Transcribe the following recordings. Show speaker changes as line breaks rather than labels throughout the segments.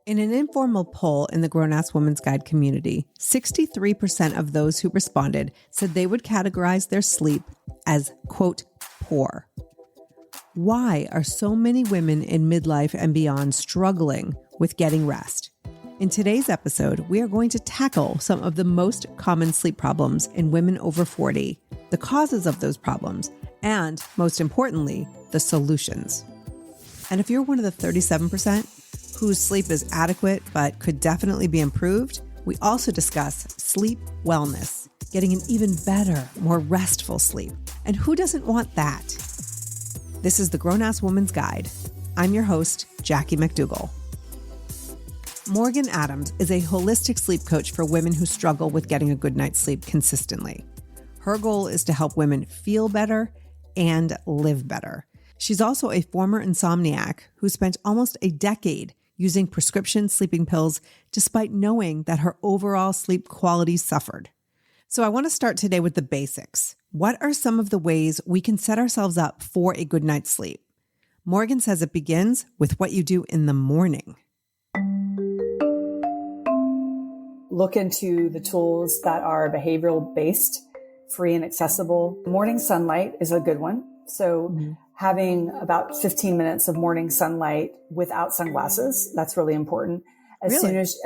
In an informal poll in the Grown-Ass Woman's Guide community, 63% of those who responded said they would categorize their sleep as, quote, poor. Why are so many women in midlife and beyond struggling with getting rest? In today's episode, we are going to tackle some of the most common sleep problems in women over 40, the causes of those problems, and, most importantly, the solutions. And if you're one of the 37% whose sleep is adequate but could definitely be improved, we also discuss sleep wellness, getting an even better, more restful sleep. And who doesn't want that? This is the Grown-Ass Woman's Guide. I'm your host, Jackie McDougall. Morgan Adams is a holistic sleep coach for women who struggle with getting a good night's sleep consistently. Her goal is to help women feel better and live better. She's also a former insomniac who spent almost a decade using prescription sleeping pills despite knowing that her overall sleep quality suffered. So I want to start today with the basics. What are some of the ways we can set ourselves up for a good night's sleep? Morgan says it begins with what you do in the morning.
Look into the tools that are behavioral based, free and accessible. Morning sunlight is a good one. So having about 15 minutes of morning sunlight without sunglasses, that's really important. Soon as,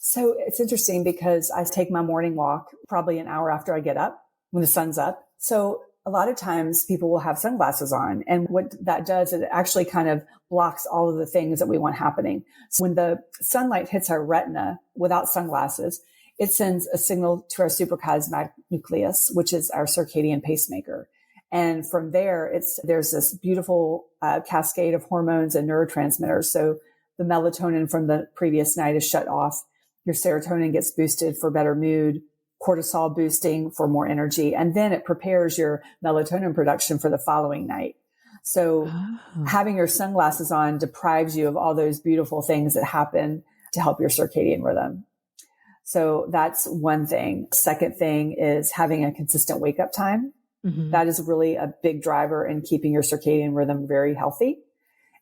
So it's interesting because I take my morning walk probably an hour after I get up when the sun's up. So a lot of times people will have sunglasses on. And what that does, it actually kind of blocks all of the things that we want happening. So when the sunlight hits our retina without sunglasses, it sends a signal to our suprachiasmatic nucleus, which is our circadian pacemaker. And from there, there's this beautiful cascade of hormones and neurotransmitters. So the melatonin from the previous night is shut off. Your serotonin gets boosted for better mood, cortisol boosting for more energy. And then it prepares your melatonin production for the following night. So having your sunglasses on deprives you of all those beautiful things that happen to help your circadian rhythm. So that's one thing. Second thing is having a consistent wake up time. That is really a big driver in keeping your circadian rhythm very healthy.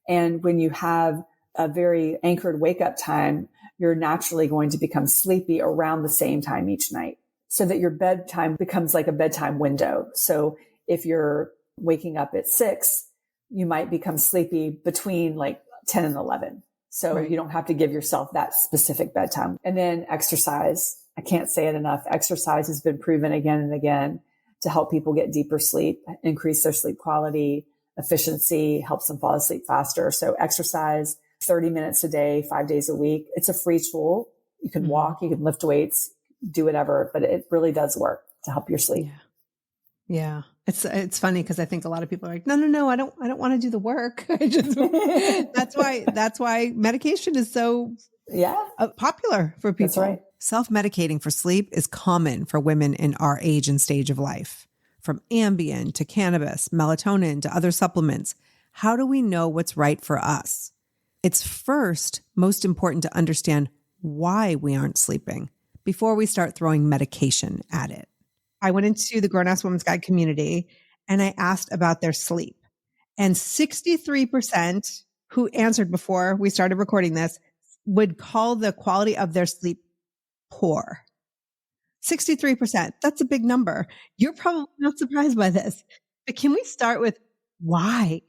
And when you have a very anchored wake up time, you're naturally going to become sleepy around the same time each night so that your bedtime becomes like a bedtime window. So if you're waking up at 6, you might become sleepy between like 10 and 11. So you don't have to give yourself that specific bedtime. And then exercise. I can't say it enough. Exercise has been proven again and again to help people get deeper sleep, increase their sleep quality, efficiency, helps them fall asleep faster. So exercise 30 minutes a day, 5 days a week. It's a free tool. You can walk, you can lift weights, do whatever, but it really does work to help your sleep.
Yeah. It's funny because I think a lot of people are like, no, I don't want to do the work. That's why medication is so popular for people.
That's right.
Self-medicating for sleep is common for women in our age and stage of life. From Ambien to cannabis, melatonin to other supplements, how do we know what's right for us? It's first most important to understand why we aren't sleeping before we start throwing medication at it. I went into the Grown-Ass Woman's Guide community and I asked about their sleep. And 63% who answered before we started recording this would call the quality of their sleep poor. 63%. That's a big number. You're probably not surprised by this, but can we start with why?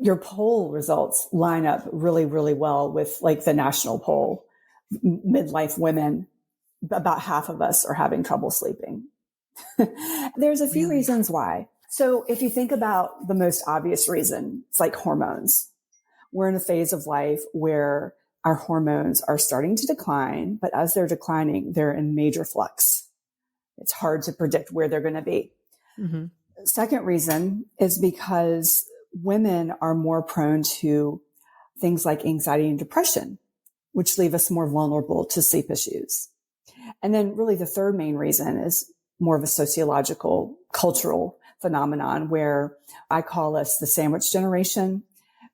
Your poll results line up really, really well with like the national poll. Midlife women, about half of us are having trouble sleeping. There's a few reasons why. So if you think about the most obvious reason, it's like hormones. We're in a phase of life where our hormones are starting to decline, but as they're declining, they're in major flux. It's hard to predict where they're going to be. Second reason is because women are more prone to things like anxiety and depression, which leave us more vulnerable to sleep issues. And then really the third main reason is more of a sociological, cultural phenomenon where I call us the sandwich generation,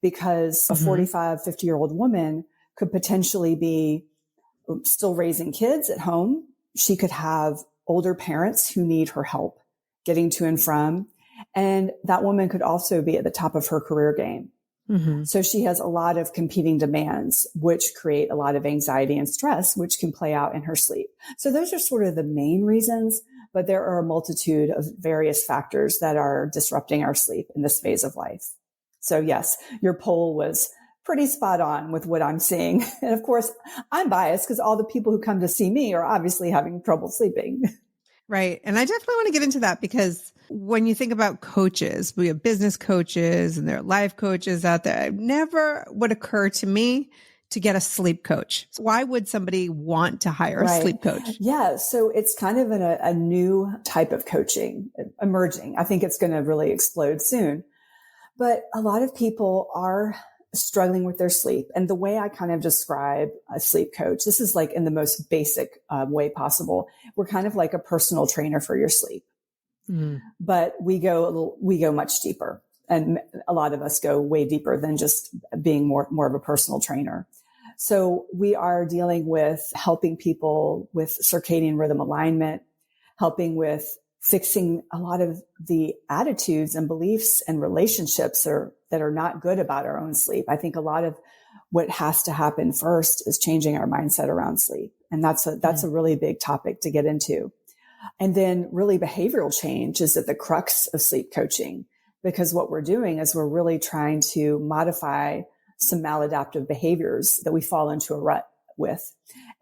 because a 45, 50-year-old woman could potentially be still raising kids at home. She could have older parents who need her help getting to and from. And that woman could also be at the top of her career game.
Mm-hmm.
So she has a lot of competing demands, which create a lot of anxiety and stress, which can play out in her sleep. So those are sort of the main reasons, but there are a multitude of various factors that are disrupting our sleep in this phase of life. So yes, your poll was pretty spot on with what I'm seeing. And of course, I'm biased because all the people who come to see me are obviously having trouble sleeping.
Right. And I definitely want to get into that because when you think about coaches, we have business coaches and there are life coaches out there. It never would occur to me to get a sleep coach. So why would somebody want to hire a sleep coach?
Yeah. So it's kind of a new type of coaching emerging. I think it's going to really explode soon. But a lot of people are struggling with their sleep. And the way I kind of describe a sleep coach, this is like in the most basic way possible. We're kind of like a personal trainer for your sleep, but we go much deeper. And a lot of us go way deeper than just being more of a personal trainer. So we are dealing with helping people with circadian rhythm alignment, helping with fixing a lot of the attitudes and beliefs and relationships that are not good about our own sleep. I think a lot of what has to happen first is changing our mindset around sleep. And that's a really big topic to get into. And then really behavioral change is at the crux of sleep coaching, because what we're doing is we're really trying to modify some maladaptive behaviors that we fall into a rut with.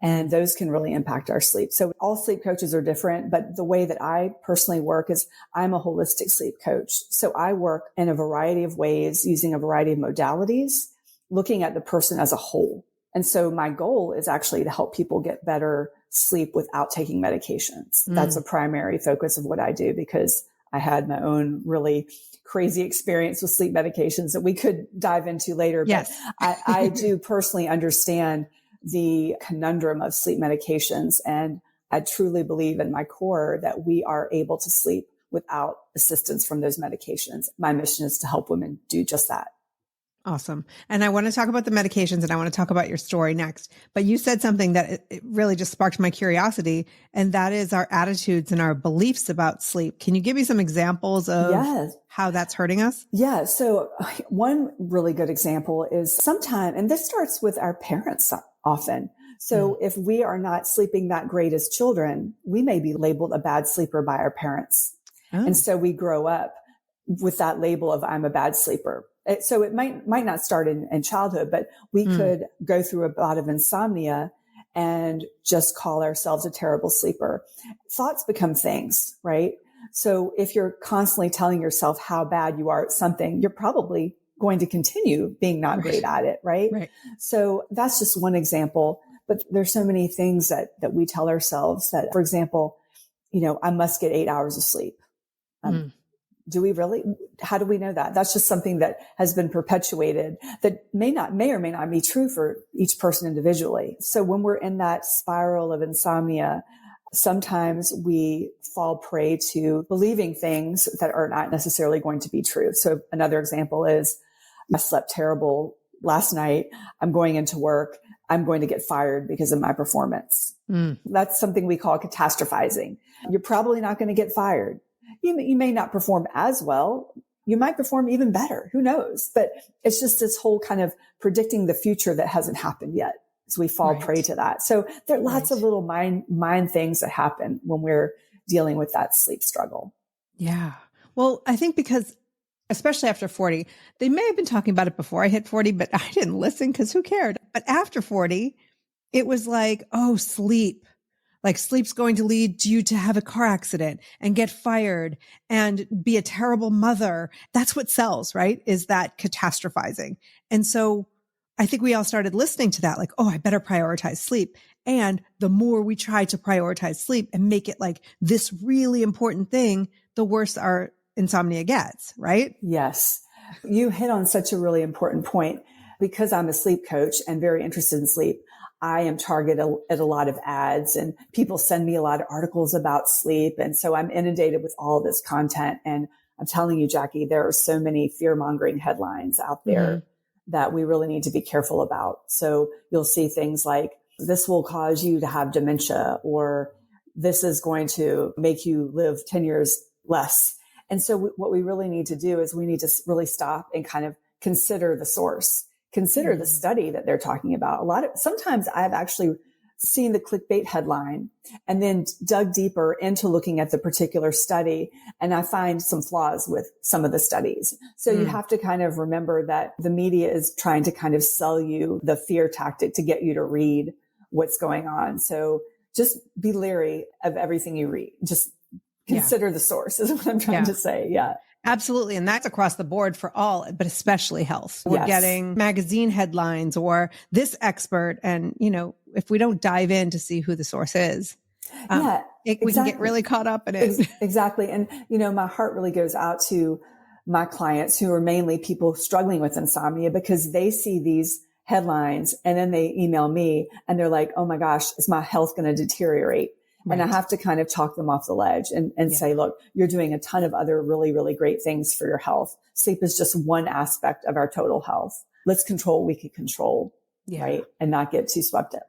And those can really impact our sleep. So all sleep coaches are different, but the way that I personally work is I'm a holistic sleep coach. So I work in a variety of ways using a variety of modalities, looking at the person as a whole. And so my goal is actually to help people get better sleep without taking medications. That's a primary focus of what I do, because I had my own really crazy experience with sleep medications that we could dive into later.
Yes.
But I do personally understand the conundrum of sleep medications. And I truly believe in my core that we are able to sleep without assistance from those medications. My mission is to help women do just that.
Awesome. And I want to talk about the medications and I want to talk about your story next. But you said something that it really just sparked my curiosity, and that is our attitudes and our beliefs about sleep. Can you give me some examples of how that's hurting us?
Yeah. So one really good example is sometimes, and this starts with our parents often. So if we are not sleeping that great as children, we may be labeled a bad sleeper by our parents. And so we grow up with that label of I'm a bad sleeper. So it might not start in childhood, but we could go through a bout of insomnia and just call ourselves a terrible sleeper. Thoughts become things, right? So if you're constantly telling yourself how bad you are at something, you're probably going to continue being not great at it, right? So that's just one example. But there's so many things that we tell ourselves that, for example, I must get 8 hours of sleep. Do we really? How do we know that? That's just something that has been perpetuated that may or may not be true for each person individually. So when we're in that spiral of insomnia, sometimes we fall prey to believing things that are not necessarily going to be true. So another example is I slept terrible last night. I'm going into work. I'm going to get fired because of my performance. That's something we call catastrophizing. You're probably not going to get fired. You may not perform as well. You might perform even better. Who knows? But it's just this whole kind of predicting the future that hasn't happened yet. So we fall prey to that. So there are lots of little mind things that happen when we're dealing with that sleep struggle.
Yeah. Well, I think because especially after 40, they may have been talking about it before I hit 40, but I didn't listen because who cared? But after 40, it was like, oh, sleep. Like sleep's going to lead you to have a car accident and get fired and be a terrible mother. That's what sells, right? Is that catastrophizing. And so I think we all started listening to that, like, oh, I better prioritize sleep. And the more we try to prioritize sleep and make it like this really important thing, the worse our insomnia gets, right?
Yes. You hit on such a really important point. Because I'm a sleep coach and very interested in sleep, I am targeted at a lot of ads and people send me a lot of articles about sleep. And so I'm inundated with all this content. And I'm telling you, Jackie, there are so many fear-mongering headlines out there that we really need to be careful about. So you'll see things like, this will cause you to have dementia, or this is going to make you live 10 years less. And so what we really need to do is we need to really stop and kind of consider the source, consider the study that they're talking about. Sometimes I've actually seen the clickbait headline and then dug deeper into looking at the particular study. And I find some flaws with some of the studies. So you have to kind of remember that the media is trying to kind of sell you the fear tactic to get you to read what's going on. So just be leery of everything you read. Just consider the source is what I'm trying to say. Yeah.
Absolutely. And that's across the board for all, but especially health. We're getting magazine headlines or this expert. And, if we don't dive in to see who the source is, we can get really caught up in it.
Exactly. And, my heart really goes out to my clients who are mainly people struggling with insomnia because they see these headlines and then they email me and they're like, oh my gosh, is my health going to deteriorate? Right. And I have to kind of talk them off the ledge and say, look, you're doing a ton of other really, really great things for your health. Sleep is just one aspect of our total health. Let's control what we can control, right? And not get too swept up.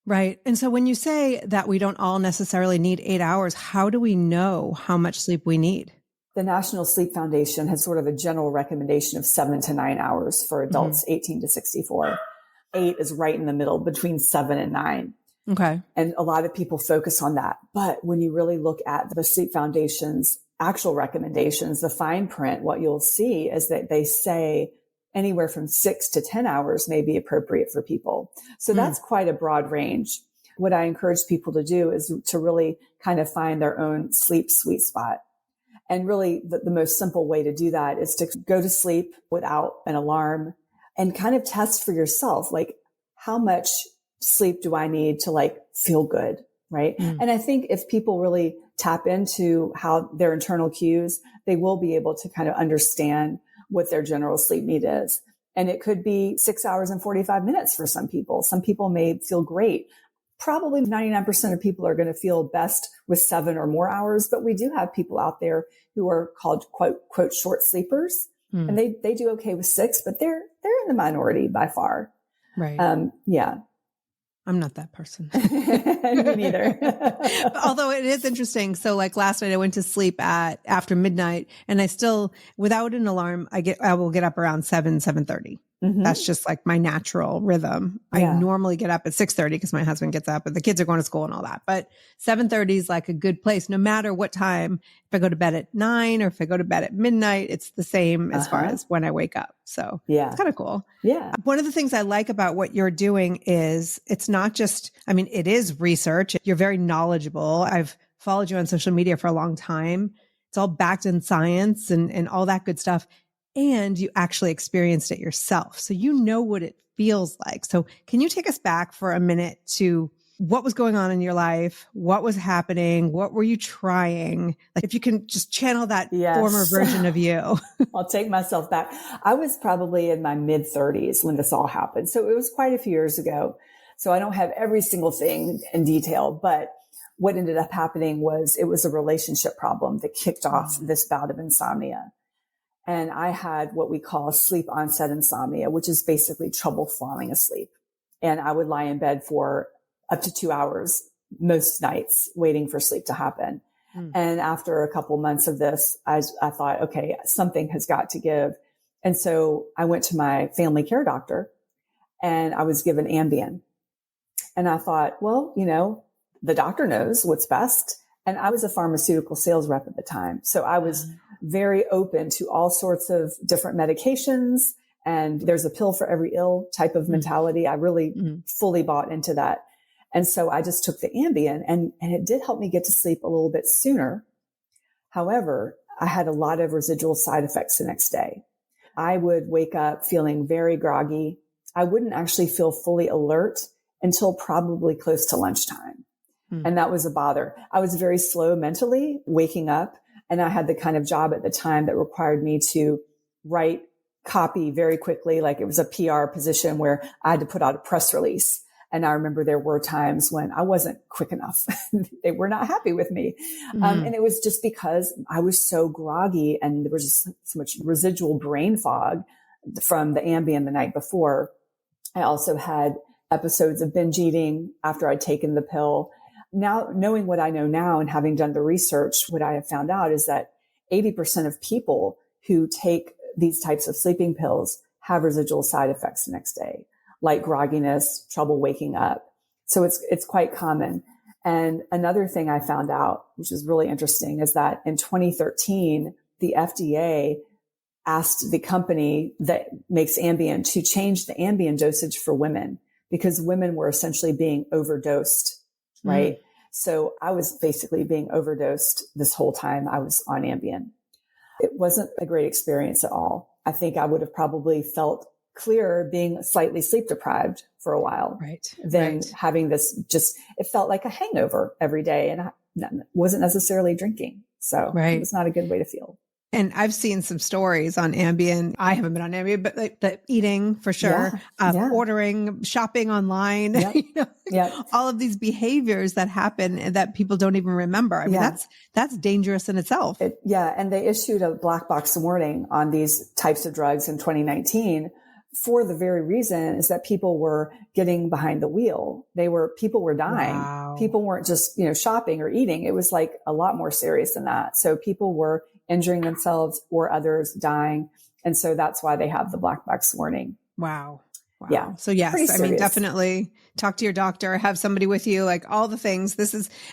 Right. And so when you say that we don't all necessarily need 8 hours, how do we know how much sleep we need?
The National Sleep Foundation has sort of a general recommendation of 7 to 9 hours for adults 18 to 64. 8 is right in the middle between 7 and 9.
Okay.
And a lot of people focus on that. But when you really look at the Sleep Foundation's actual recommendations, the fine print, what you'll see is that they say anywhere from 6 to 10 hours may be appropriate for people. So that's quite a broad range. What I encourage people to do is to really kind of find their own sleep sweet spot. And really the most simple way to do that is to go to sleep without an alarm and kind of test for yourself, like how much sleep do I need to feel good? Right. And I think if people really tap into how their internal cues, they will be able to kind of understand what their general sleep need is. And it could be 6 hours and 45 minutes for some people. Some people may feel great. Probably 99% of people are going to feel best with 7 or more hours, but we do have people out there who are called quote short sleepers. And they do okay with 6, but they're in the minority by far.
Right. I'm not that person.
Me neither.
Although it is interesting. So last night I went to sleep after midnight and I still, without an alarm, I will get up around 7:30. That's just my natural rhythm. I normally get up at 6:30 because my husband gets up, but the kids are going to school and all that. But 7:30 is a good place, no matter what time. If I go to bed at 9 or if I go to bed at midnight, it's the same as far as when I wake up. So it's kind of cool.
Yeah.
One of the things I like about what you're doing is it's not just, it is research. You're very knowledgeable. I've followed you on social media for a long time. It's all backed in science and all that good stuff. And you actually experienced it yourself. So you know what it feels like. So can you take us back for a minute to what was going on in your life? What was happening? What were you trying? If you can just channel that former version of you.
I'll take myself back. I was probably in my mid 30s when this all happened. So it was quite a few years ago. So I don't have every single thing in detail, but what ended up happening was it was a relationship problem that kicked off this bout of insomnia. And I had what we call sleep onset insomnia, which is basically trouble falling asleep. And I would lie in bed for up to 2 hours most nights waiting for sleep to happen. And after a couple months of this, I thought, okay, something has got to give. And so I went to my family care doctor and I was given Ambien. And I thought, well, the doctor knows what's best. And I was a pharmaceutical sales rep at the time. So I was very open to all sorts of different medications. And there's a pill for every ill type of mentality. I really fully bought into that. And so I just took the Ambien and it did help me get to sleep a little bit sooner. However, I had a lot of residual side effects the next day. I would wake up feeling very groggy. I wouldn't actually feel fully alert until probably close to lunchtime. And that was a bother. I was very slow mentally waking up. And I had the kind of job at the time that required me to write copy very quickly. It was a PR position where I had to put out a press release. And I remember there were times when I wasn't quick enough. They were not happy with me. And it was just because I was so groggy and there was just so much residual brain fog from the Ambien the night before. I also had episodes of binge eating after I'd taken the pill. Now, knowing what I know now and having done the research, what I have found out is that 80% of people who take these types of sleeping pills have residual side effects the next day, like grogginess, trouble waking up. So it's quite common. And another thing I found out, which is really interesting, is that in 2013, the FDA asked the company that makes Ambien to change the Ambien dosage for women because women were essentially being overdosed, right? So I was basically being overdosed this whole time I was on Ambien. It wasn't a great experience at all. I think I would have probably felt clearer being slightly sleep deprived for a while than having this it felt like a hangover every day, and I wasn't necessarily drinking. So it was not a good way to feel.
And I've seen some stories on Ambien. I haven't been on Ambien, but like the eating for sure, ordering, shopping online, all of these behaviors that happen and that people don't even remember. I mean, that's dangerous in itself.
And they issued a black box warning on these types of drugs in 2019 for the very reason is that people were getting behind the wheel. People were dying. Wow. People weren't just, shopping or eating. It was like a lot more serious than that. So people were injuring themselves or others dying. And so that's why they have the black box warning.
Wow.
Yeah.
So yes, I mean, definitely talk to your doctor, have somebody with you, like all the things.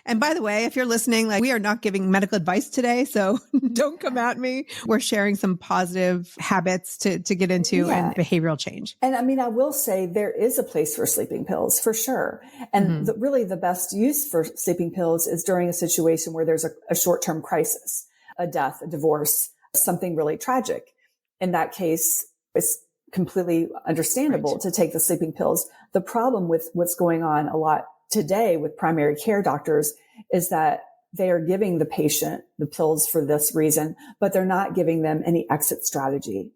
And by the way, if you're listening, like we are not giving medical advice today, so don't come at me. We're sharing some positive habits to get into and behavioral change.
And I mean, I will say there is a place for sleeping pills for sure. And really the best use for sleeping pills is during a situation where there's a short-term crisis, a death, a divorce, something really tragic. In that case, it's completely understandable to take the sleeping pills. The problem with what's going on a lot today with primary care doctors is that they are giving the patient the pills for this reason, but they're not giving them any exit strategy.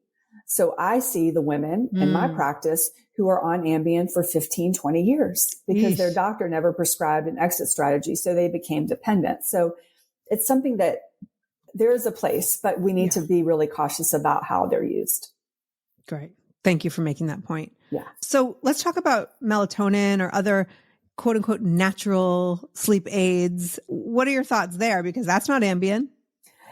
So I see the women in my practice who are on Ambien for 15, 20 years because their doctor never prescribed an exit strategy. So they became dependent. So it's something that there is a place, but we need to be really cautious about how they're used.
Great. Thank you for making that point.
Yeah.
So let's talk about melatonin or other quote unquote natural sleep aids. What are your thoughts there? Because that's not Ambien.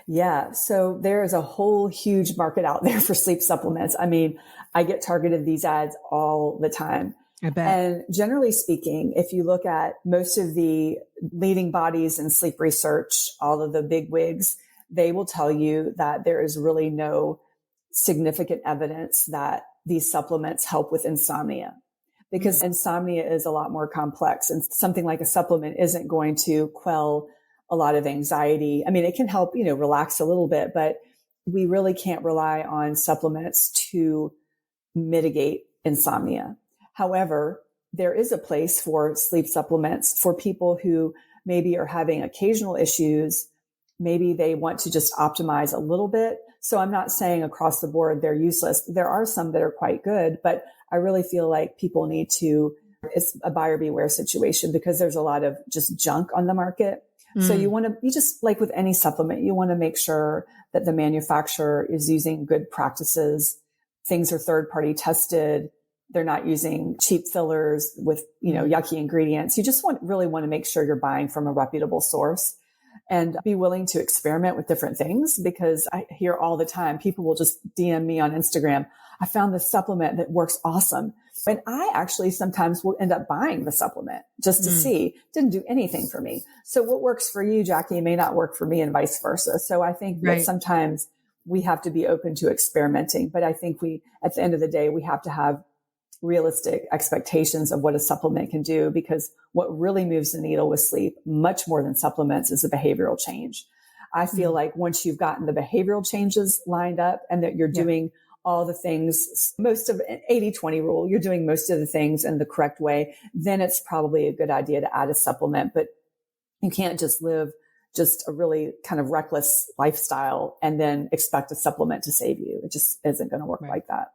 Yeah. So there is a whole huge market out there for sleep supplements. I mean, I get targeted these ads all the time.
I bet.
And generally speaking, if you look at most of the leading bodies in sleep research, all of the big wigs, they will tell you that there is really no significant evidence that these supplements help with insomnia because insomnia is a lot more complex and something like a supplement isn't going to quell a lot of anxiety. I mean, it can help, relax a little bit, but we really can't rely on supplements to mitigate insomnia. However, there is a place for sleep supplements for people who maybe are having occasional issues. Maybe they want to just optimize a little bit. So I'm not saying across the board they're useless. There are some that are quite good, but I really feel like people need to, it's a buyer beware situation because there's a lot of just junk on the market. So you just like with any supplement, you want to make sure that the manufacturer is using good practices. Things are third party tested. They're not using cheap fillers with, yucky ingredients. You just really want to make sure you're buying from a reputable source. And be willing to experiment with different things because I hear all the time, people will just DM me on Instagram. I found this supplement that works awesome. And I actually sometimes will end up buying the supplement just to see. Didn't do anything for me. So what works for you, Jackie, may not work for me and vice versa. So I think that sometimes we have to be open to experimenting. But I think at the end of the day, we have to have realistic expectations of what a supplement can do because what really moves the needle with sleep much more than supplements is a behavioral change. I feel like once you've gotten the behavioral changes lined up and that you're doing all the things, most of an 80-20 rule, you're doing most of the things in the correct way, then it's probably a good idea to add a supplement. But you can't just live just a really kind of reckless lifestyle and then expect a supplement to save you. It just isn't going to work like that.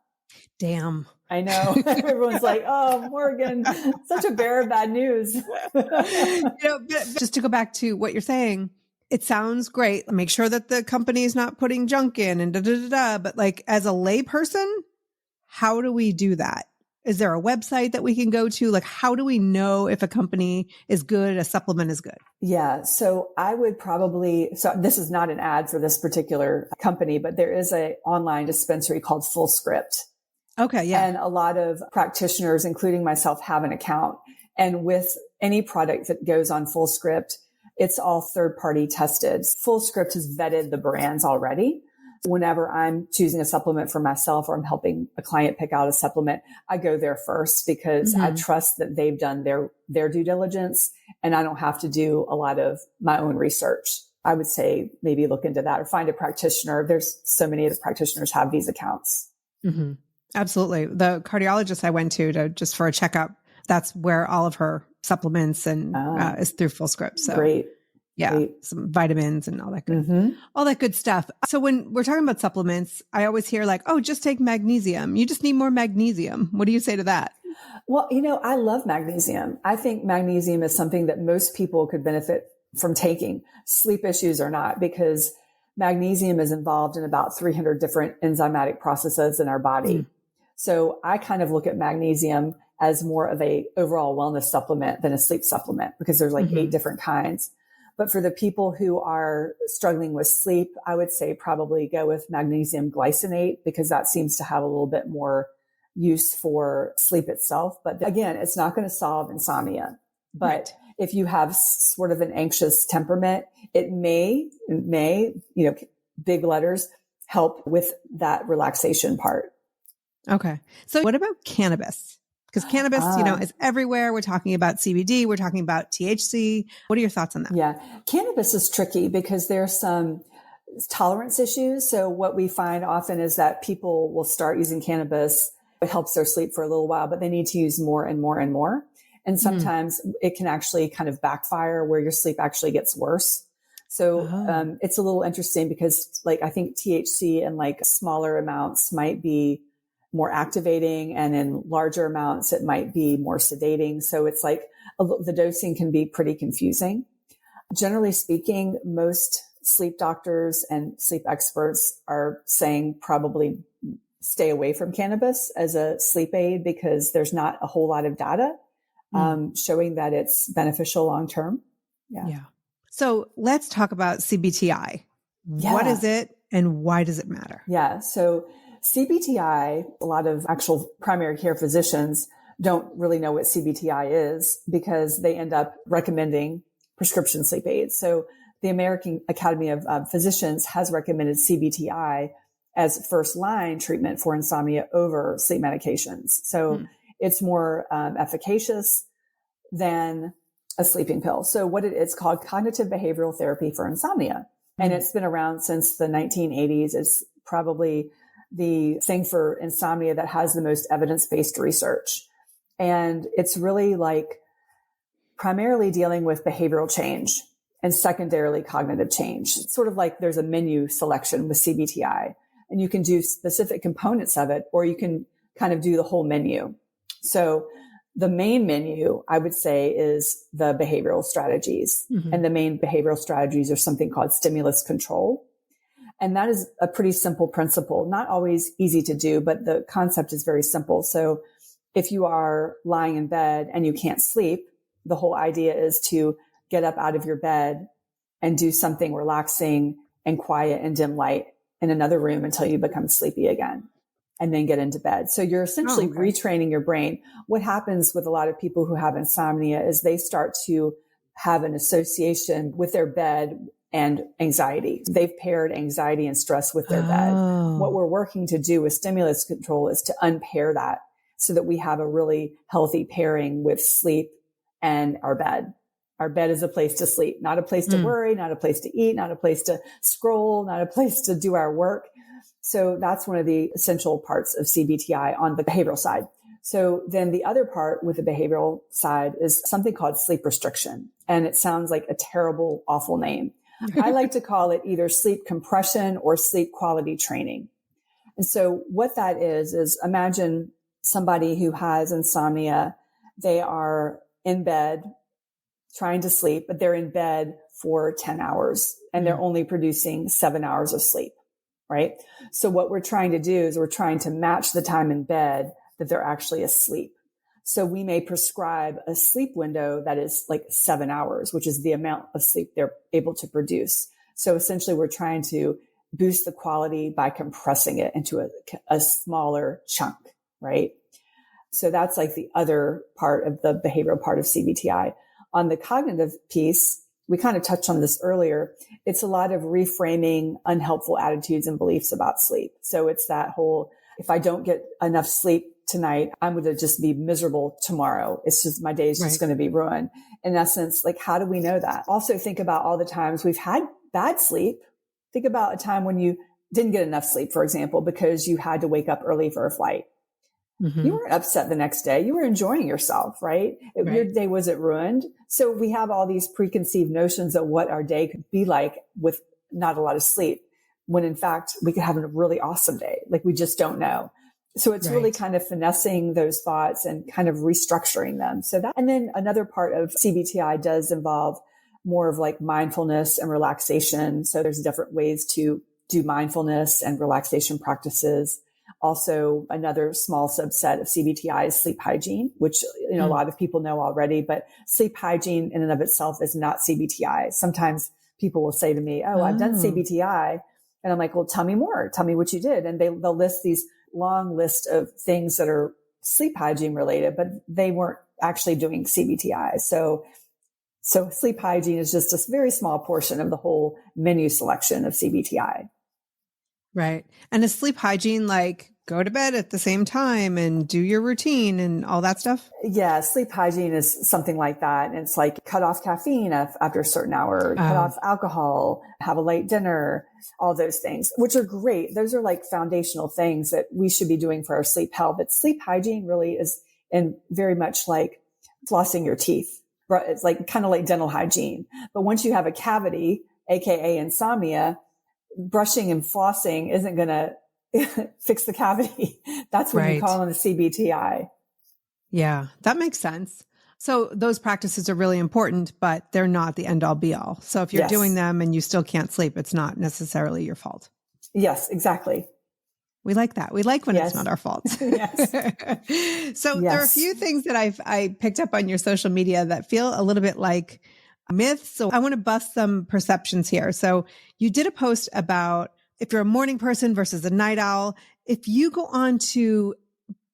Damn.
I know. Everyone's like, oh, Morgan, such a bearer of bad news.
But just to go back to what you're saying, it sounds great. Make sure that the company is not putting junk in and But like as a layperson, how do we do that? Is there a website that we can go to? Like, how do we know if a company is good, a supplement is good?
Yeah. So I would so this is not an ad for this particular company, but there is an online dispensary called Full Script.
Okay. Yeah.
And a lot of practitioners, including myself, have an account. And with any product that goes on FullScript, it's all third party tested. FullScript has vetted the brands already. Whenever I'm choosing a supplement for myself or I'm helping a client pick out a supplement, I go there first because I trust that they've done their due diligence and I don't have to do a lot of my own research. I would say maybe look into that or find a practitioner. There's so many of the practitioners have these accounts.
Mm-hmm. Absolutely. The cardiologist I went to just for a checkup, that's where all of her supplements and is through FullScript. So
great.
Yeah.
Great.
Some vitamins and all that good stuff. So when we're talking about supplements, I always hear like, oh, just take magnesium. You just need more magnesium. What do you say to that?
Well, I love magnesium. I think magnesium is something that most people could benefit from taking, sleep issues or not, because magnesium is involved in about 300 different enzymatic processes in our body. So I kind of look at magnesium as more of a overall wellness supplement than a sleep supplement because there's like 8 different kinds. But for the people who are struggling with sleep, I would say probably go with magnesium glycinate because that seems to have a little bit more use for sleep itself. But again, it's not going to solve insomnia. But if you have sort of an anxious temperament, it may, big letters, help with that relaxation part.
Okay. So what about cannabis? Because cannabis, is everywhere. We're talking about CBD. We're talking about THC. What are your thoughts on that?
Yeah. Cannabis is tricky because there's some tolerance issues. So what we find often is that people will start using cannabis. It helps their sleep for a little while, but they need to use more and more and more. And sometimes it can actually kind of backfire where your sleep actually gets worse. So it's a little interesting because I think THC in smaller amounts might be more activating and in larger amounts, it might be more sedating. So it's the dosing can be pretty confusing. Generally speaking, most sleep doctors and sleep experts are saying probably stay away from cannabis as a sleep aid because there's not a whole lot of data showing that it's beneficial long-term. Yeah.
So let's talk about CBTI. Yeah. What is it and why does it matter?
Yeah. So CBTI, a lot of actual primary care physicians don't really know what CBTI is because they end up recommending prescription sleep aids. So the American Academy of Physicians has recommended CBTI as first line treatment for insomnia over sleep medications. So it's more efficacious than a sleeping pill. So it's called cognitive behavioral therapy for insomnia. And it's been around since the 1980s. It's probably the thing for insomnia that has the most evidence-based research. And it's really primarily dealing with behavioral change and secondarily cognitive change. It's sort of like there's a menu selection with CBTI and you can do specific components of it, or you can kind of do the whole menu. So the main menu, I would say, is the behavioral strategies. And the main behavioral strategies are something called stimulus control. And that is a pretty simple principle, not always easy to do, but the concept is very simple. So if you are lying in bed and you can't sleep, the whole idea is to get up out of your bed and do something relaxing and quiet and dim light in another room until you become sleepy again and then get into bed. So you're essentially retraining your brain. What happens with a lot of people who have insomnia is they start to have an association with their bed and anxiety. They've paired anxiety and stress with their bed. What we're working to do with stimulus control is to unpair that so that we have a really healthy pairing with sleep and our bed. Our bed is a place to sleep, not a place to worry, not a place to eat, not a place to scroll, not a place to do our work. So that's one of the essential parts of CBTI on the behavioral side. So then the other part with the behavioral side is something called sleep restriction. And it sounds like a terrible, awful name. I like to call it either sleep compression or sleep quality training. And so what that is imagine somebody who has insomnia. They are in bed trying to sleep, but they're in bed for 10 hours and they're only producing 7 hours of sleep, right? So what we're trying to do is we're trying to match the time in bed that they're actually asleep. So we may prescribe a sleep window that is 7 hours, which is the amount of sleep they're able to produce. So essentially we're trying to boost the quality by compressing it into a smaller chunk. right? So that's like the other part of the behavioral part of CBTI. On the cognitive piece, we kind of touched on this earlier. It's a lot of reframing unhelpful attitudes and beliefs about sleep. So it's that whole, if I don't get enough sleep tonight, I'm going to just be miserable tomorrow. It's just, my day is just going to be ruined. In essence, like, how do we know that? Also think about all the times we've had bad sleep. Think about a time when you didn't get enough sleep, for example, because you had to wake up early for a flight. You weren't upset the next day. You were enjoying yourself, right? Your day wasn't ruined. So we have all these preconceived notions of what our day could be like with not a lot of sleep, when in fact we could have a really awesome day. Like, we just don't know. So it's really kind of finessing those thoughts and kind of restructuring them. So that, and then another part of CBTI does involve more of like mindfulness and relaxation. So there's different ways to do mindfulness and relaxation practices. Also, another small subset of CBTI is sleep hygiene, which, a lot of people know already, but sleep hygiene in and of itself is not CBTI. Sometimes people will say to me, I've done CBTI. And I'm like, well, tell me more. Tell me what you did. And they'll list these long list of things that are sleep hygiene related, but they weren't actually doing CBTI. So sleep hygiene is just a very small portion of the whole menu selection of CBTI.
Right. And is sleep hygiene like go to bed at the same time and do your routine and all that stuff?
Yeah, sleep hygiene is something like that. And it's like cut off caffeine after a certain hour, cut off alcohol, have a late dinner, all those things, which are great. Those are like foundational things that we should be doing for our sleep health. But sleep hygiene really is very much like flossing your teeth. It's like kind of like dental hygiene. But once you have a cavity, AKA insomnia, brushing and flossing isn't going to fix the cavity. That's what you call in the CBTI.
Yeah, that makes sense. So those practices are really important, but they're not the end all be all. So if you're doing them and you still can't sleep, it's not necessarily your fault.
Yes, exactly.
We like that. We like when it's not our fault. So there are a few things that I picked up on your social media that feel a little bit like myths. So I want to bust some perceptions here. So you did a post about if you're a morning person versus a night owl. If you go on to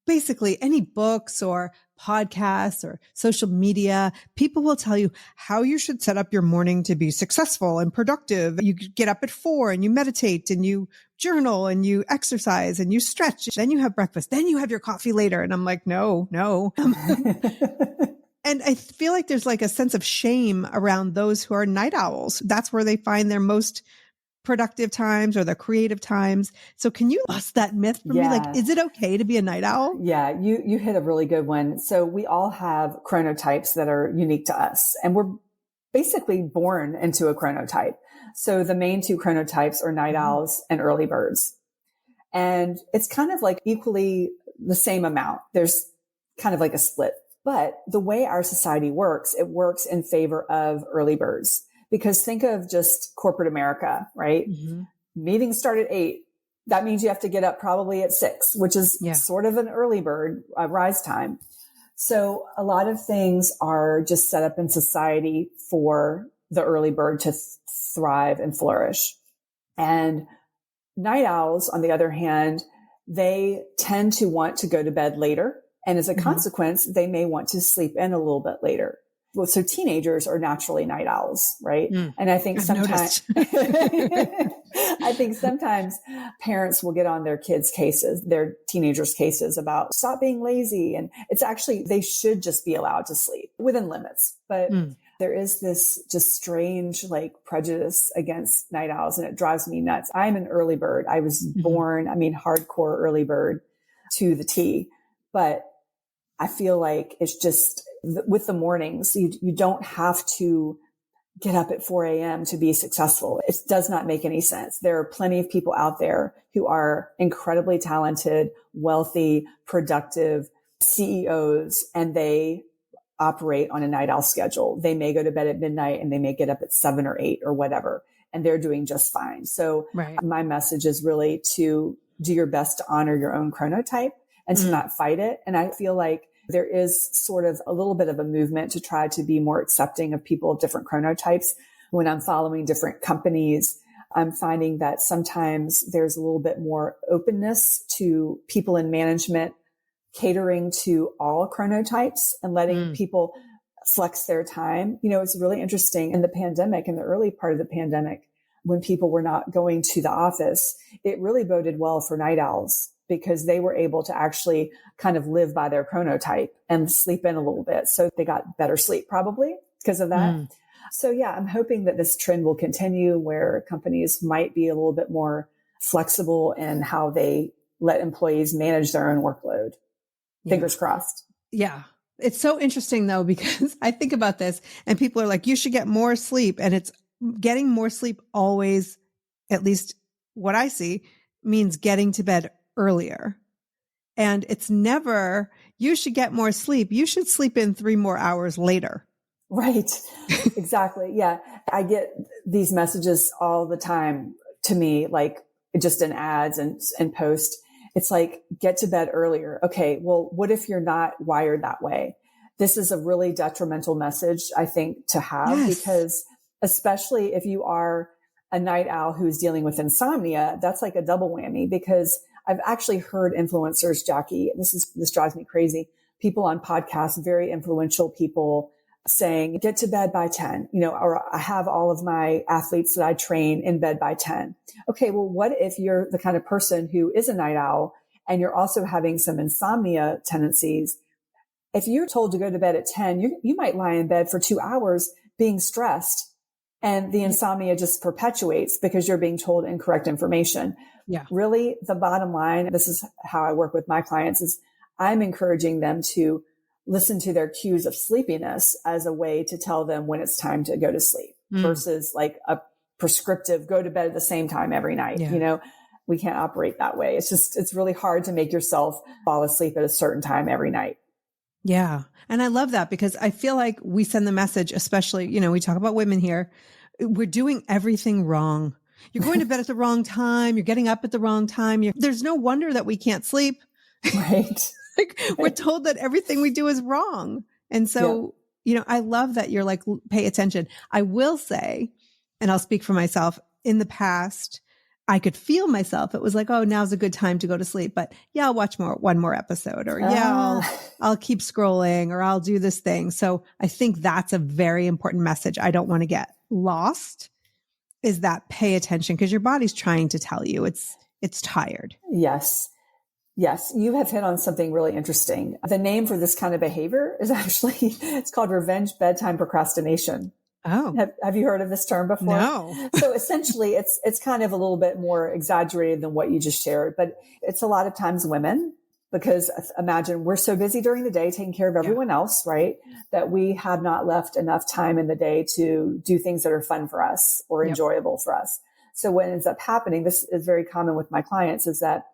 basically any books or podcasts or social media, people will tell you how you should set up your morning to be successful and productive. You get up at 4 and you meditate and you journal and you exercise and you stretch. Then you have breakfast. Then you have your coffee later. And I'm like, no. And I feel like there's like a sense of shame around those who are night owls. That's where they find their most productive times or their creative times. So can you bust that myth for me? Like, is it okay to be a night owl?
Yeah, you hit a really good one. So we all have chronotypes that are unique to us, and we're basically born into a chronotype. So the main two chronotypes are night owls and early birds. And it's kind of like equally the same amount. There's kind of like a split. But the way our society works, it works in favor of early birds. Because think of just corporate America, right? Meetings start at 8. That means you have to get up probably at 6, which is sort of an early bird rise time. So a lot of things are just set up in society for the early bird to thrive and flourish. And night owls, on the other hand, they tend to want to go to bed later. And as a consequence, they may want to sleep in a little bit later. Well, so teenagers are naturally night owls, right? And I think sometimes, parents will get on their kids' cases, their teenagers' cases about stop being lazy. And it's actually, they should just be allowed to sleep within limits. But there is this just strange like prejudice against night owls, and it drives me nuts. I'm an early bird. I was born, hardcore early bird to the T, but I feel like it's just with the mornings, you don't have to get up at 4 a.m. to be successful. It does not make any sense. There are plenty of people out there who are incredibly talented, wealthy, productive CEOs, and they operate on a night owl schedule. They may go to bed at midnight and they may get up at 7 or 8 or whatever, and they're doing just fine. So my message is really to do your best to honor your own chronotype and to not fight it. And I feel like there is sort of a little bit of a movement to try to be more accepting of people of different chronotypes. When I'm following different companies, I'm finding that sometimes there's a little bit more openness to people in management catering to all chronotypes and letting people flex their time. It's really interesting in the pandemic, in the early part of the pandemic, when people were not going to the office, it really boded well for night owls because they were able to actually kind of live by their chronotype and sleep in a little bit. So they got better sleep probably because of that. So yeah, I'm hoping that this trend will continue where companies might be a little bit more flexible in how they let employees manage their own workload. Fingers crossed.
Yeah. It's so interesting though, because I think about this and people are like, you should get more sleep. And it's getting more sleep always, at least what I see, means getting to bed earlier. And it's never, you should get more sleep. You should sleep in 3 more hours later.
Right. Exactly. Yeah. I get these messages all the time to me, like just in ads and posts. It's like, get to bed earlier. Okay. Well, what if you're not wired that way? This is a really detrimental message, I think, to have, because especially if you are a night owl who's dealing with insomnia, that's like a double whammy, because I've actually heard influencers, Jackie, this drives me crazy. People on podcasts, very influential people saying, get to bed by 10, or I have all of my athletes that I train in bed by 10. Okay. Well, what if you're the kind of person who is a night owl and you're also having some insomnia tendencies? If you're told to go to bed at 10, you might lie in bed for 2 hours being stressed, and the insomnia just perpetuates because you're being told incorrect information. Yeah. Really, the bottom line, this is how I work with my clients, is I'm encouraging them to listen to their cues of sleepiness as a way to tell them when it's time to go to sleep versus like a prescriptive go to bed at the same time every night. We can't operate that way. It's really hard to make yourself fall asleep at a certain time every night.
Yeah. And I love that because I feel like we send the message, especially, we talk about women here. We're doing everything wrong. You're going to bed at the wrong time. You're getting up at the wrong time. There's no wonder that we can't sleep.
Right.
We're told that everything we do is wrong. And so, I love that you're like, pay attention. I will say, and I'll speak for myself, in the past, I could feel myself. It was like, oh, now's a good time to go to sleep. But yeah, I'll watch one more episode, or I'll keep scrolling, or I'll do this thing. So I think that's a very important message. I don't want to get lost, is that pay attention, because your body's trying to tell you it's tired.
Yes. Yes. You have hit on something really interesting. The name for this kind of behavior is actually, it's called revenge bedtime procrastination.
Oh,
have you heard of this term before?
No.
So essentially it's kind of a little bit more exaggerated than what you just shared, but it's a lot of times women, because imagine we're so busy during the day taking care of everyone else, right? That we have not left enough time in the day to do things that are fun for us or enjoyable for us. So what ends up happening, this is very common with my clients, is that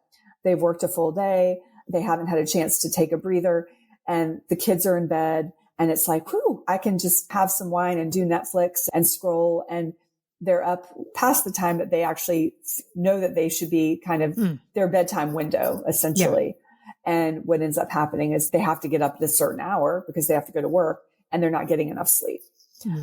they've worked a full day. They haven't had a chance to take a breather, and the kids are in bed. And it's like, whew, I can just have some wine and do Netflix and scroll. And they're up past the time that they actually know that they should be kind of their bedtime window, essentially. Yeah. And what ends up happening is they have to get up at a certain hour because they have to go to work, and they're not getting enough sleep.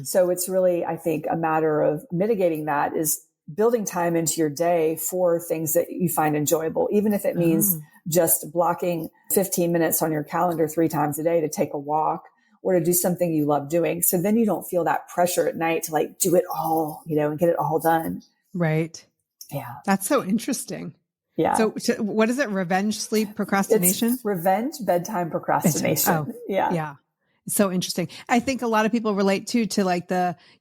So it's really, I think, a matter of mitigating that, is building time into your day for things that you find enjoyable, even if it means just blocking 15 minutes on your calendar 3 times a day to take a walk, or to do something you love doing. So then you don't feel that pressure at night to like do it all, and get it all done.
Right.
Yeah.
That's so interesting.
Yeah.
So what is it? Revenge sleep procrastination?
It's revenge bedtime procrastination.
Oh,
yeah.
Yeah. So interesting. I think a lot of people relate to like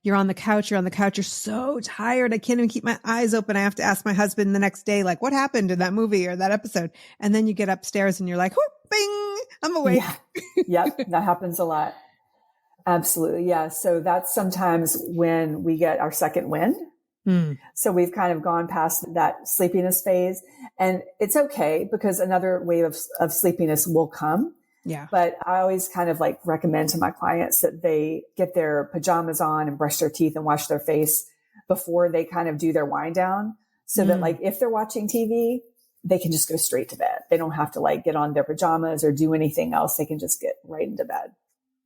you're on the couch, you're so tired. I can't even keep my eyes open. I have to ask my husband the next day, like, what happened in that movie or that episode? And then you get upstairs and you're like, whoop, bing, I'm awake.
Yeah. Yep. That happens a lot. Absolutely. Yeah. So that's sometimes when we get our second wind. So we've kind of gone past that sleepiness phase, and it's okay because another wave of sleepiness will come.
Yeah.
But I always kind of like recommend to my clients that they get their pajamas on and brush their teeth and wash their face before they kind of do their wind down, so that like if they're watching TV, they can just go straight to bed. They don't have to like get on their pajamas or do anything else. They can just get right into bed.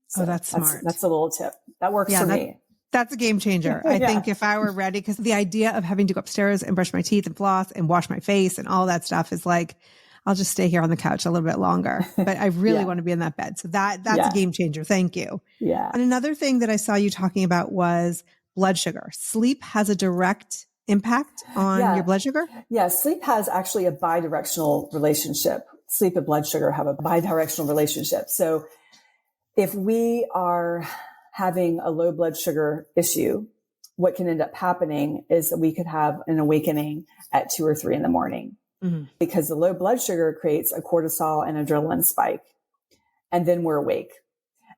So
that's smart.
That's a little tip. That works for me.
That's a game changer. I think if I were ready, because the idea of having to go upstairs and brush my teeth and floss and wash my face and all that stuff is like, I'll just stay here on the couch a little bit longer, but I really want to be in that bed. So that's a game changer. Thank you.
Yeah.
And another thing that I saw you talking about was blood sugar. Sleep has a direct impact on your blood sugar?
Yeah. Sleep has actually a bidirectional relationship. Sleep and blood sugar have a bidirectional relationship. So if we are having a low blood sugar issue, what can end up happening is that we could have an awakening at 2 or 3 in the morning because the low blood sugar creates a cortisol and adrenaline spike. And then we're awake.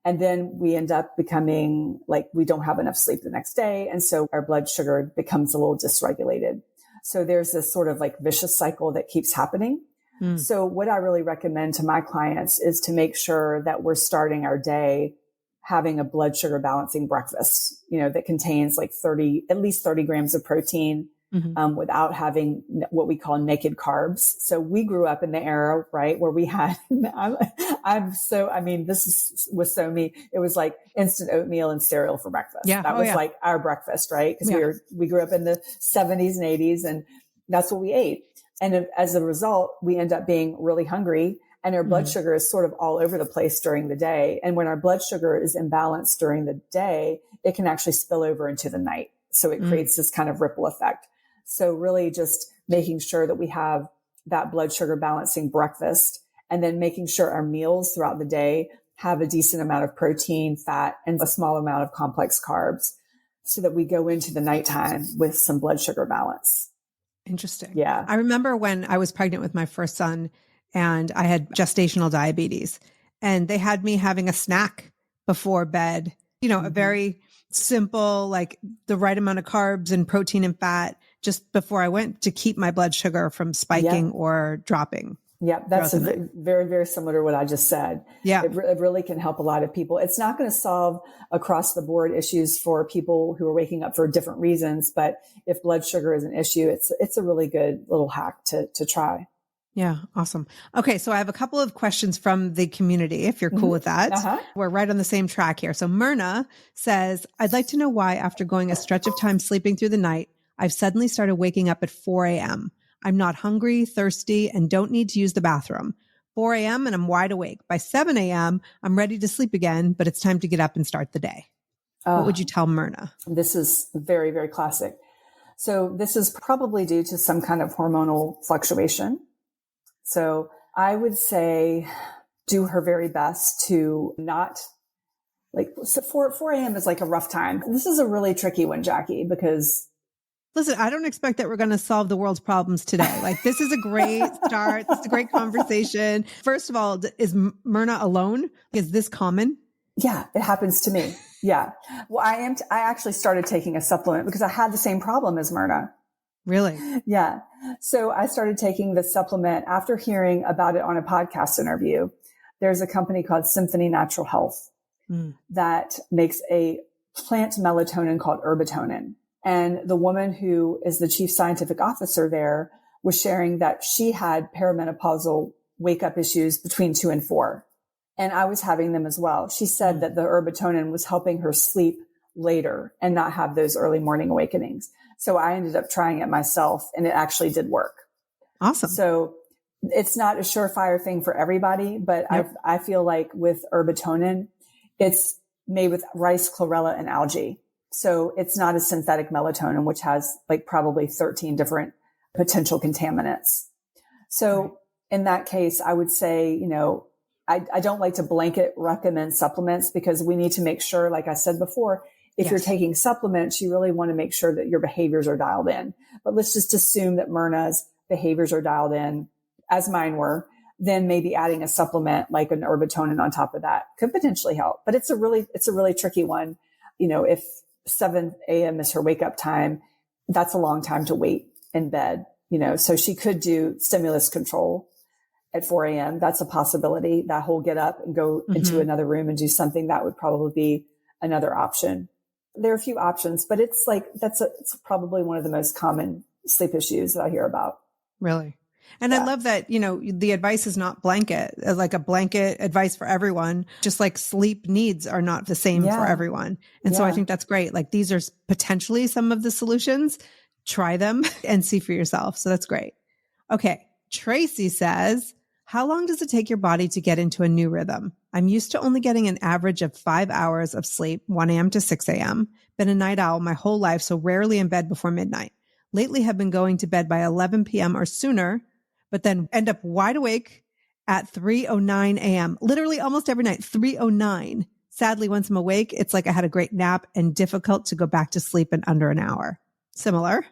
And then we end up becoming like we don't have enough sleep the next day. And so our blood sugar becomes a little dysregulated. So there's this sort of like vicious cycle that keeps happening. So what I really recommend to my clients is to make sure that we're starting our day having a blood sugar balancing breakfast, that contains like at least 30 grams of protein, without having what we call naked carbs. So we grew up in the era, right, where we had, was so me. It was like instant oatmeal and cereal for breakfast.
Yeah.
That was like our breakfast, right? Because we grew up in the 70s and 80s and that's what we ate. And as a result, we end up being really hungry and our blood sugar is sort of all over the place during the day. And when our blood sugar is imbalanced during the day, it can actually spill over into the night. So it creates this kind of ripple effect. So really just making sure that we have that blood sugar balancing breakfast and then making sure our meals throughout the day have a decent amount of protein, fat, and a small amount of complex carbs so that we go into the nighttime with some blood sugar balance.
Interesting.
Yeah.
I remember when I was pregnant with my first son and I had gestational diabetes and they had me having a snack before bed, a very simple, like the right amount of carbs and protein and fat just before I went to keep my blood sugar from spiking or dropping.
Yeah, that's very, very similar to what I just said.
Yeah.
It really can help a lot of people. It's not going to solve across the board issues for people who are waking up for different reasons. But if blood sugar is an issue, it's a really good little hack to try.
Yeah. Awesome. Okay. So I have a couple of questions from the community, if you're cool with that. We're right on the same track here. So Myrna says, I'd like to know why after going a stretch of time sleeping through the night, I've suddenly started waking up at 4 a.m. I'm not hungry, thirsty, and don't need to use the bathroom. 4 a.m. and I'm wide awake. By 7 a.m., I'm ready to sleep again, but it's time to get up and start the day. What would you tell Myrna?
This is very, very classic. So this is probably due to some kind of hormonal fluctuation. So I would say do her very best to not like 4 a.m. is like a rough time. This is a really tricky one, Jackie, because
listen, I don't expect that we're going to solve the world's problems today. Like this is a great start. This is a great conversation. First of all, is Myrna alone? Is this common?
Yeah, it happens to me. Yeah. Well, I actually started taking a supplement because I had the same problem as Myrna.
Really?
Yeah. So I started taking the supplement after hearing about it on a podcast interview. There's a company called Symphony Natural Health that makes a plant melatonin called herbatonin. And the woman who is the chief scientific officer there was sharing that she had perimenopausal wake up issues between 2 and 4. And I was having them as well. She said that the herbatonin was helping her sleep later and not have those early morning awakenings. So I ended up trying it myself and it actually did work.
Awesome.
So it's not a surefire thing for everybody, but I feel like with herbatonin, it's made with rice, chlorella, and algae. So it's not a synthetic melatonin, which has like probably 13 different potential contaminants. So in that case, I would say, I don't like to blanket recommend supplements because we need to make sure, like I said before, if you're taking supplements, you really want to make sure that your behaviors are dialed in. But let's just assume that Myrna's behaviors are dialed in as mine were, then maybe adding a supplement like an herbatonin on top of that could potentially help. But it's a really tricky one. If 7 a.m. is her wake up time, that's a long time to wait in bed, so she could do stimulus control at 4 a.m. That's a possibility. That whole get up and go into another room and do something, that would probably be another option. There are a few options, but it's probably one of the most common sleep issues that I hear about.
Really? And I love that, the advice is not blanket, like a blanket advice for everyone, just like sleep needs are not the same for everyone. And so I think that's great. Like these are potentially some of the solutions. Try them and see for yourself. So that's great. Okay. Tracy says, How long does it take your body to get into a new rhythm? I'm used to only getting an average of 5 hours of sleep, 1 a.m. to 6 a.m. Been a night owl my whole life, so rarely in bed before midnight. Lately have been going to bed by 11 p.m. or sooner, but then end up wide awake at 3:09 a.m. Literally almost every night, 3:09. Sadly, once I'm awake, it's like I had a great nap and difficult to go back to sleep in under an hour. Similar?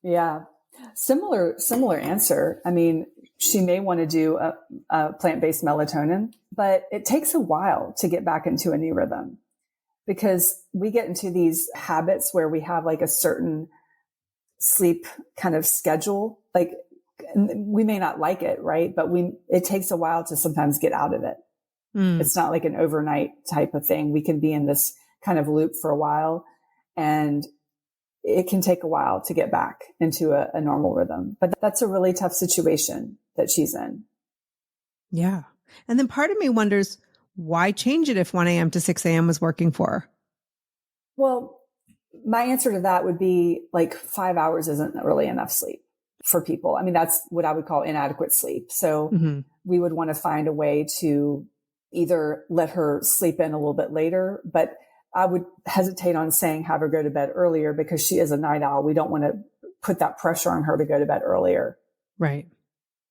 Yeah. Similar answer. I mean, she may want to do a plant-based melatonin, but it takes a while to get back into a new rhythm because we get into these habits where we have like a certain sleep kind of schedule. Like we may not like it, right? But it takes a while to sometimes get out of it. It's not like an overnight type of thing. We can be in this kind of loop for a while, and it can take a while to get back into a normal rhythm. But that's a really tough situation that she's in.
Yeah. And then part of me wonders, why change it if 1 a.m. to 6 a.m. was working for her?
Well, my answer to that would be like 5 hours isn't really enough sleep for people. I mean, that's what I would call inadequate sleep. So we would want to find a way to either let her sleep in a little bit later, but I would hesitate on saying have her go to bed earlier because she is a night owl. We don't want to put that pressure on her to go to bed earlier.
Right.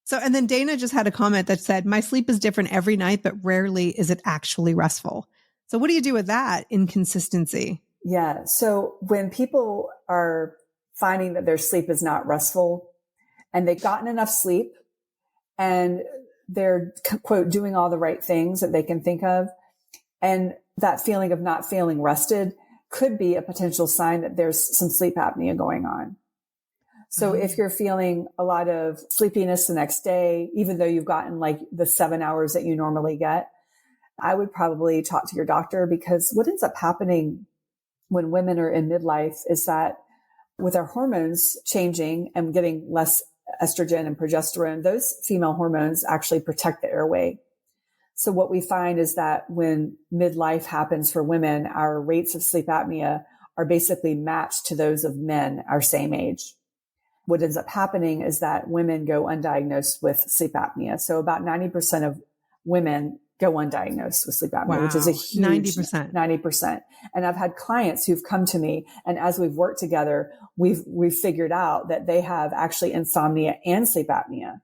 So, and then Dana just had a comment that said, my sleep is different every night, but rarely is it actually restful. So what do you do with that inconsistency?
Yeah. So when people are finding that their sleep is not restful and they've gotten enough sleep and they're, quote, doing all the right things that they can think of, and that feeling of not feeling rested could be a potential sign that there's some sleep apnea going on. So if you're feeling a lot of sleepiness the next day, even though you've gotten like the 7 hours that you normally get, I would probably talk to your doctor, because what ends up happening when women are in midlife is that with our hormones changing and getting less estrogen and progesterone, those female hormones actually protect the airway. So what we find is that when midlife happens for women, our rates of sleep apnea are basically matched to those of men our same age. What ends up happening is that women go undiagnosed with sleep apnea. So about 90% of women go undiagnosed with sleep apnea, which is a huge 90%. And I've had clients who've come to me, and as we've worked together, we've figured out that they have actually insomnia and sleep apnea.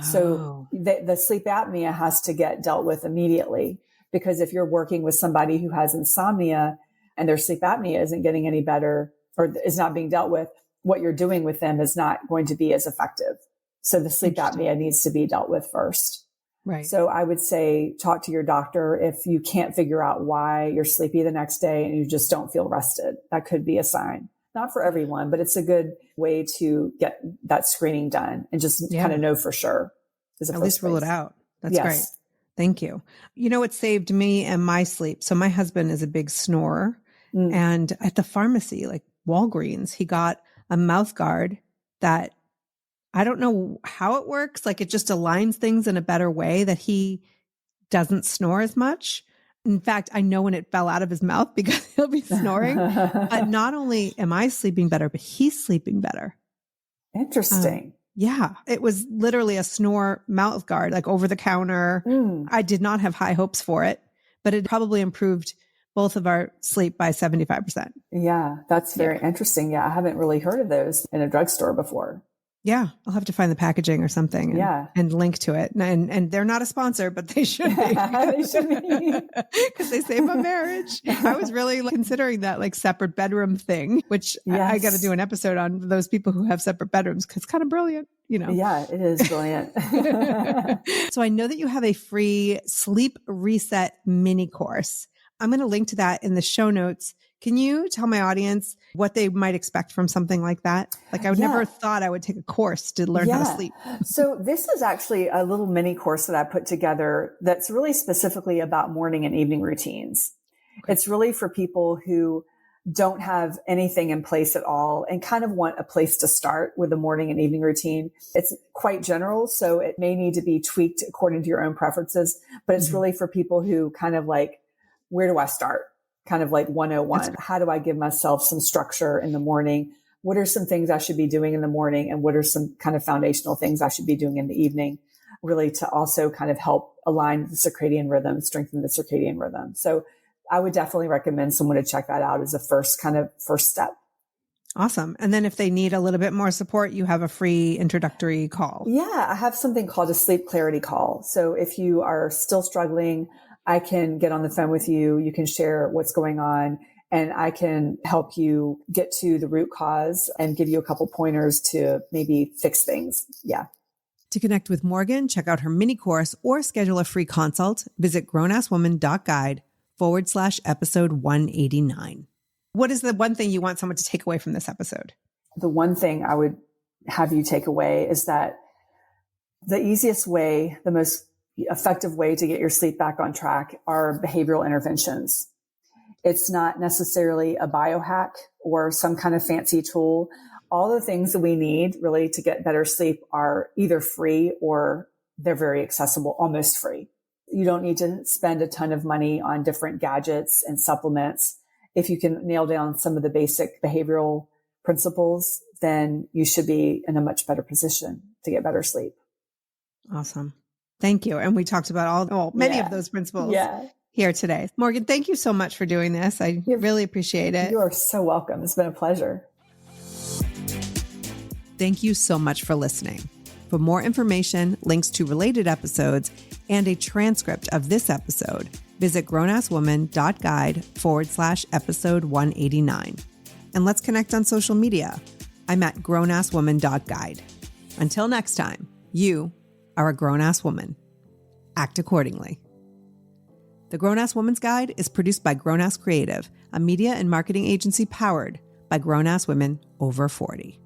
So the sleep apnea has to get dealt with immediately, because if you're working with somebody who has insomnia and their sleep apnea isn't getting any better or is not being dealt with, what you're doing with them is not going to be as effective. So the sleep apnea needs to be dealt with first.
Right.
So I would say talk to your doctor if you can't figure out why you're sleepy the next day and you just don't feel rested. That could be a sign. Not for everyone, but it's a good way to get that screening done and just kind of know for sure.
At least rule it out. That's great. Thank you. You know, it saved me and my sleep. So my husband is a big snorer, and at the pharmacy, like Walgreens, he got a mouth guard that I don't know how it works. Like it just aligns things in a better way that he doesn't snore as much. In fact, I know when it fell out of his mouth because he'll be snoring. But not only am I sleeping better, but he's sleeping better.
Interesting.
Yeah. It was literally a snore mouth guard, like over the counter. I did not have high hopes for it, but it probably improved both of our sleep by 75%.
Yeah, that's very interesting. Yeah, I haven't really heard of those in a drugstore before.
Yeah, I'll have to find the packaging or something and link to it. And they're not a sponsor, but they should be.
They should be.
Because they save on marriage. I was really considering that like separate bedroom thing, which I got to do an episode on those people who have separate bedrooms because it's kind of brilliant, you know.
Yeah, it is brilliant.
So I know that you have a free sleep reset mini course. I'm going to link to that in the show notes. Can you tell my audience what they might expect from something like that? Like I would never thought I would take a course to learn how to sleep.
So this is actually a little mini course that I put together that's really specifically about morning and evening routines. Okay. It's really for people who don't have anything in place at all and kind of want a place to start with a morning and evening routine. It's quite general, so it may need to be tweaked according to your own preferences, but it's really for people who kind of like, where do I start? Kind of like 101. How do I give myself some structure in the morning? What are some things I should be doing in the morning? And what are some kind of foundational things I should be doing in the evening? really to also kind of help align the circadian rhythm, strengthen the circadian rhythm. So I would definitely recommend someone to check that out as a first step.
Awesome. And then if they need a little bit more support, you have a free introductory call.
Yeah, I have something called a sleep clarity call. So if you are still struggling, I can get on the phone with you. You can share what's going on, and I can help you get to the root cause and give you a couple pointers to maybe fix things. Yeah.
To connect with Morgan, check out her mini course or schedule a free consult. Visit grownasswoman.guide/episode 189. What is the one thing you want someone to take away from this episode?
The one thing I would have you take away is that the easiest way, the most effective way to get your sleep back on track are behavioral interventions. It's not necessarily a biohack or some kind of fancy tool. All the things that we need really to get better sleep are either free or they're very accessible, almost free. You don't need to spend a ton of money on different gadgets and supplements. If you can nail down some of the basic behavioral principles, then you should be in a much better position to get better sleep.
Awesome. Thank you. And we talked about many of those principles here today. Morgan, thank you so much for doing this. I really appreciate it.
You are so welcome. It's been a pleasure.
Thank you so much for listening. For more information, links to related episodes, and a transcript of this episode, visit grownasswoman.guide/episode 189. And let's connect on social media. I'm at grownasswoman.guide. Until next time, you are a grown-ass woman. Act accordingly. The Grown-Ass Woman's Guide is produced by Grown-Ass Creative, a media and marketing agency powered by grown-ass women over 40.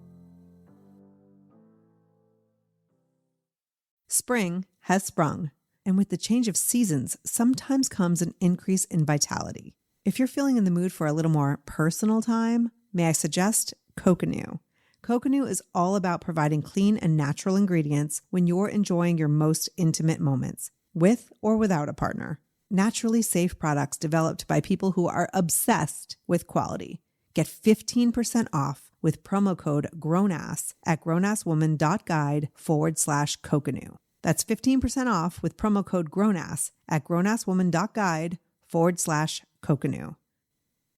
Spring has sprung, and with the change of seasons, sometimes comes an increase in vitality. If you're feeling in the mood for a little more personal time, may I suggest Coconut. Coconut is all about providing clean and natural ingredients when you're enjoying your most intimate moments, with or without a partner. Naturally safe products developed by people who are obsessed with quality. Get 15% off with promo code GROWNASS at grownasswoman.guide/Coconut. That's 15% off with promo code GROWNASS at grownasswoman.guide/Coconut.